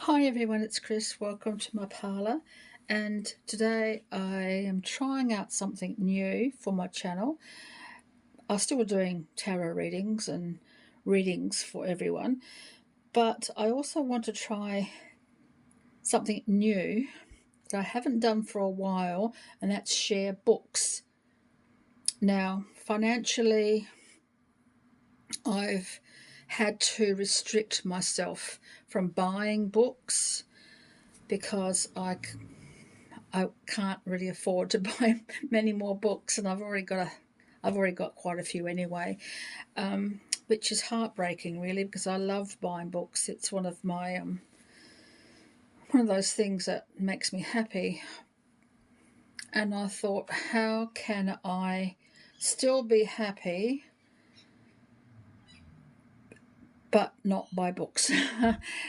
Hi everyone, it's Chris. Welcome to my parlour, and today I am trying out something new for my channel. I'm still doing tarot readings and readings for everyone, but I also want to try something new that I haven't done for a while, and that's share books. Now, financially, I've had to restrict myself from buying books because I can't really afford to buy many more books, and I've already got quite a few anyway, which is heartbreaking really, because I love buying books. It's one of my one of those things that makes me happy. And I thought, how can I still be happy but not buy books?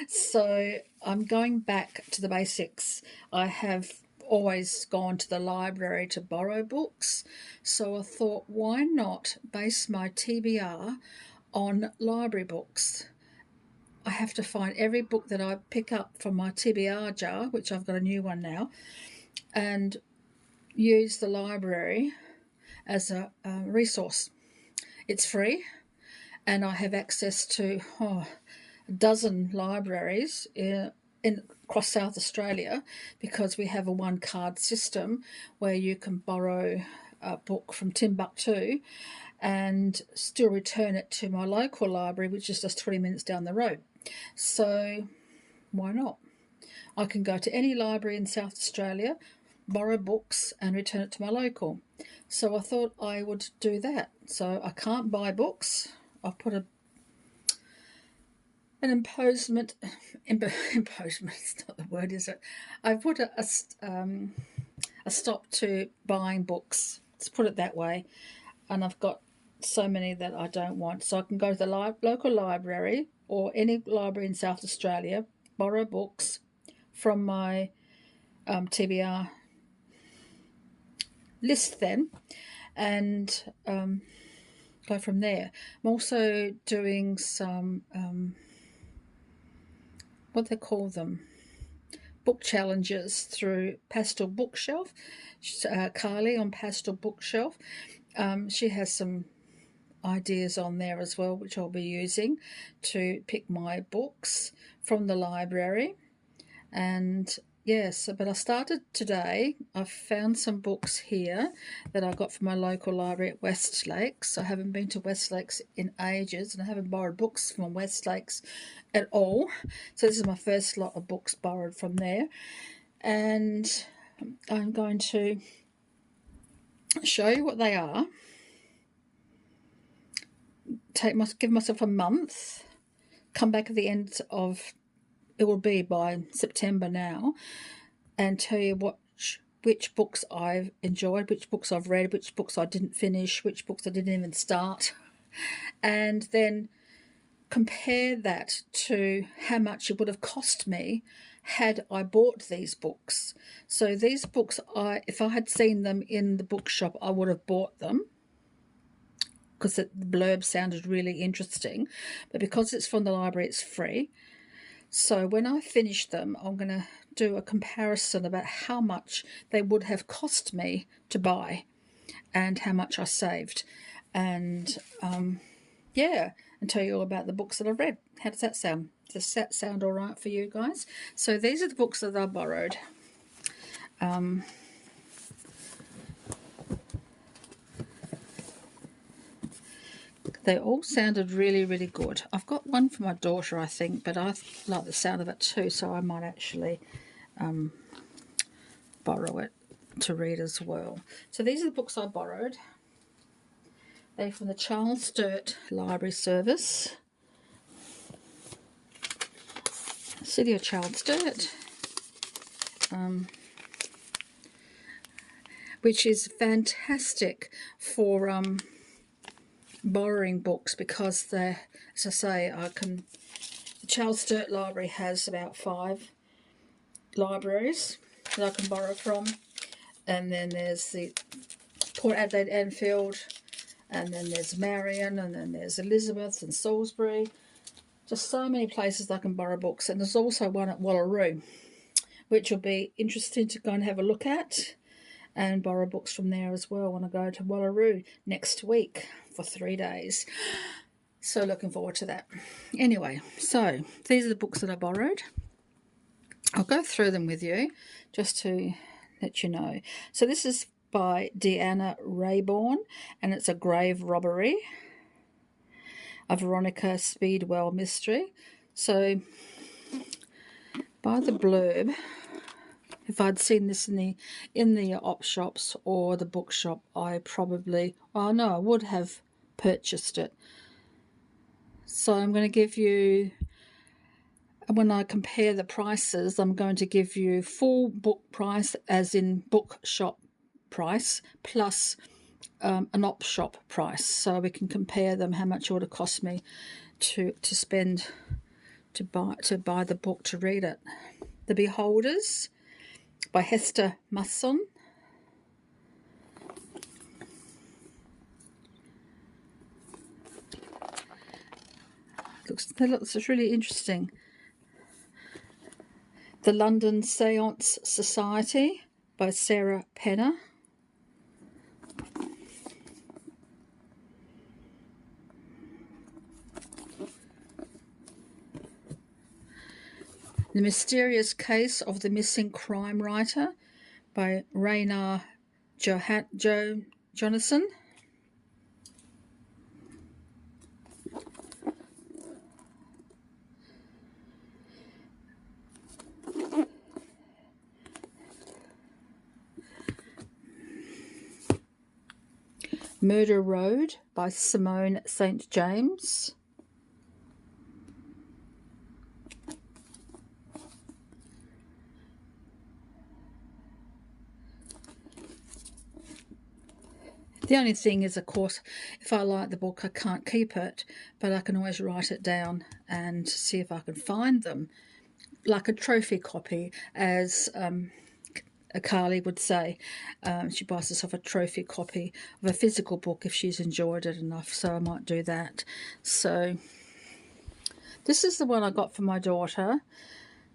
So I'm going back to the basics. I have always gone to the library to borrow books, so I thought, why not base my TBR on library books? I have to find every book that I pick up from my TBR jar, which I've got a new one now, and use the library as a resource. It's free, and I have access to a dozen libraries in across South Australia, because we have a one card system where you can borrow a book from Timbuktu and still return it to my local library, which is just 20 minutes down the road. So why not? I can go to any library in South Australia, borrow books and return it to my local. So I thought I would do that. So I can't buy books. I've put an imposement, it's not the word, is it? I've put a stop to buying books, let's put it that way. And I've got so many that I don't want. So I can go to the local library or any library in South Australia, borrow books from my TBR list then, and go from there. I'm also doing some, what they call them, book challenges through Pastel Bookshelf. Carly on Pastel Bookshelf. She has some ideas on there as well, which I'll be using to pick my books from the library. And yes, but I started today. I've found some books here that I got from my local library at West Lakes. I haven't been to West Lakes in ages, and I haven't borrowed books from West Lakes at all. So this is my first lot of books borrowed from there. And I'm going to show you what they are. Give myself a month. Come back at the end of, it will be by September now, and tell you which books I've enjoyed, which books I've read, which books I didn't finish, which books I didn't even start, and then compare that to how much it would have cost me had I bought these books. So these books, if I had seen them in the bookshop, I would have bought them because the blurb sounded really interesting, but because it's from the library, it's free. So when I finish them, I'm going to do a comparison about how much they would have cost me to buy and how much I saved. And yeah, and tell you all about the books that I've read. How does that sound? Does that sound all right for you guys? So these are the books that I borrowed. They all sounded really, really good. I've got one for my daughter, I think, but I like the sound of it too, so I might actually borrow it to read as well. So these are the books I borrowed. They're from the Charles Sturt Library Service, City of Charles Sturt, which is fantastic for borrowing books, because they're, as I say, the Charles Sturt Library has about 5 libraries that I can borrow from, and then there's the Port Adelaide Anfield, and then there's Marion, and then there's Elizabeth and Salisbury. Just so many places I can borrow books, and there's also one at Wallaroo, which will be interesting to go and have a look at and borrow books from there as well when I go to Wallaroo next week for 3 days. So looking forward to that. Anyway, so these are the books that I borrowed. I'll go through them with you just to let you know. So this is by Deanna Raybourn, and it's a grave robbery, a Veronica Speedwell mystery. So by the blurb, if I'd seen this in the op shops or the bookshop, I probably, oh no, I would have purchased it. So I'm going to give you, when I compare the prices, I'm going to give you full book price, as in bookshop price, plus an op shop price, so we can compare them, how much it would have cost me to spend to buy the book, to read it. The Beholders by Hester Masson. Looks really interesting. The London Seance Society by Sarah Penner. The Mysterious Case of the Missing Crime Writer by Raynard Jonasson. Murder Road by Simone St. James. The only thing is, of course, if I like the book, I can't keep it, but I can always write it down and see if I can find them. Like a trophy copy, as Carly would say. She buys herself a trophy copy of a physical book if she's enjoyed it enough, so I might do that. So this is the one I got for my daughter,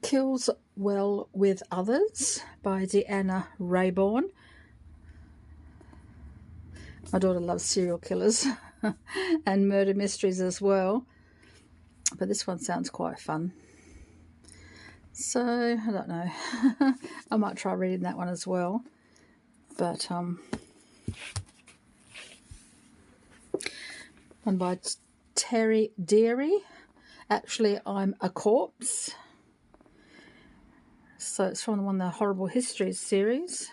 Kills Well With Others by Deanna Raybourn. My daughter loves serial killers and murder mysteries as well, but this one sounds quite fun. So, I don't know. I might try reading that one as well. But, one by Terry Deary. Actually, I'm a Corpse. So, it's from one of the Horrible Histories series.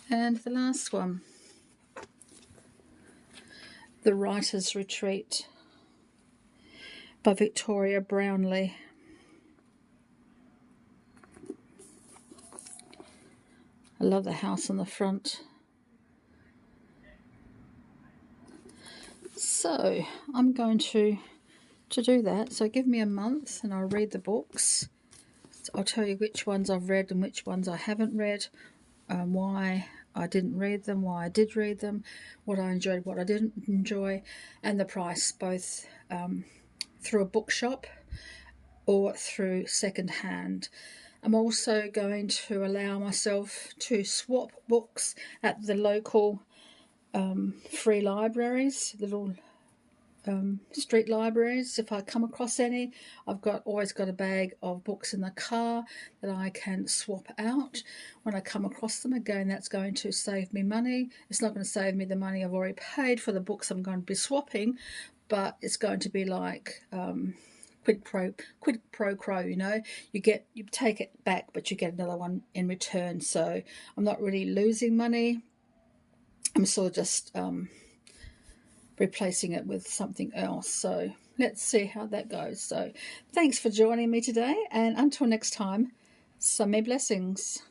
And the last one, The Writer's Retreat by Victoria Brownlee. I love the house on the front. So I'm going to do that. So give me a month and I'll read the books. I'll tell you which ones I've read and which ones I haven't read, why I didn't read them, why I did read them, what I enjoyed, what I didn't enjoy, and the price, both through a bookshop or through second hand. I'm also going to allow myself to swap books at the local free libraries, little street libraries. If I come across any, I've always got a bag of books in the car that I can swap out when I come across them. Again, that's going to save me money. It's not going to save me the money I've already paid for the books I'm going to be swapping, but it's going to be like quid pro quo, you know. You take it back, but you get another one in return. So I'm not really losing money. I'm sort of just replacing it with something else. So let's see how that goes. So thanks for joining me today, and until next time, so many blessings.